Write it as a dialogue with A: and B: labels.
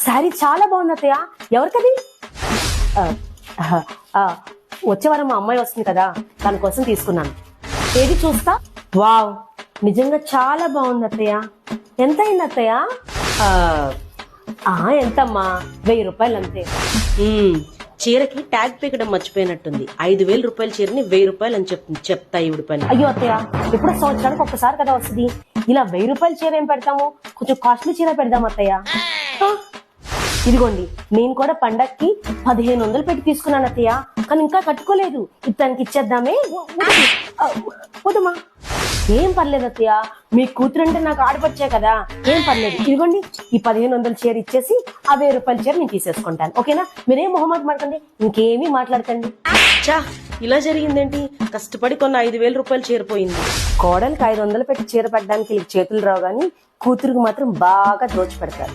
A: శారీ చాలా బాగుంది అత్తయ్య. ఎవరికది? ఆ, ఆ, వచ్చే వారం మా అమ్మాయి వస్తుంది కదా, దాని కోసం తీసుకున్నాను. ఏది చూస్తా? వావ్, నిజంగా చాలా బాగుంది అత్తయ్య. ఎంత అయింది అత్తయ్య? ఎంతమ్మా? 1000 రూపాయలు అంతే.
B: చీరకి ట్యాగ్ పీకడం మర్చిపోయినట్టుంది. 5000 రూపాయల చీరని 1000 రూపాయలు అని చెప్తా ఈవిడ పని.
A: అయ్యో అత్తయ్య, ఎప్పుడు సంవత్సరానికి ఒక్కసారి కదా వస్తుంది, ఇలా 1000 రూపాయల చీర ఏం పెడతాము? కొంచెం కాస్ట్లీ చీర పెడదాం అత్తయ్య. ఇదిగోండి, నేను కూడా పండక్కి 1500 పెట్టి తీసుకున్నాను అత్తయ్య, కానీ ఇంకా కట్టుకోలేదు. ఇతనికి ఇచ్చేద్దామే. వదమ్మా. ఏం పర్లేదు అత్తయ్య, మీ కూతురంటే నాకు ఆడపచ్చే కదా, ఏం పర్లేదు. ఇదిగోండి, ఈ 1500 చీర ఇచ్చేసి ఆ 1000 రూపాయల చీర నేను తీసేసుకుంటాను. ఓకేనా? మీరేం మొహమాట పడకండి, ఇంకేమీ మాట్లాడకండి.
B: చా, ఇలా జరిగిందేంటి? కష్టపడి కొన్న 5000 రూపాయలు చీరపోయింది.
A: కోడలికి 500 పెట్టి చీర పెట్టడానికి చేతులు రావు గాని కూతురుకు మాత్రం బాగా దోచి పెడతారు.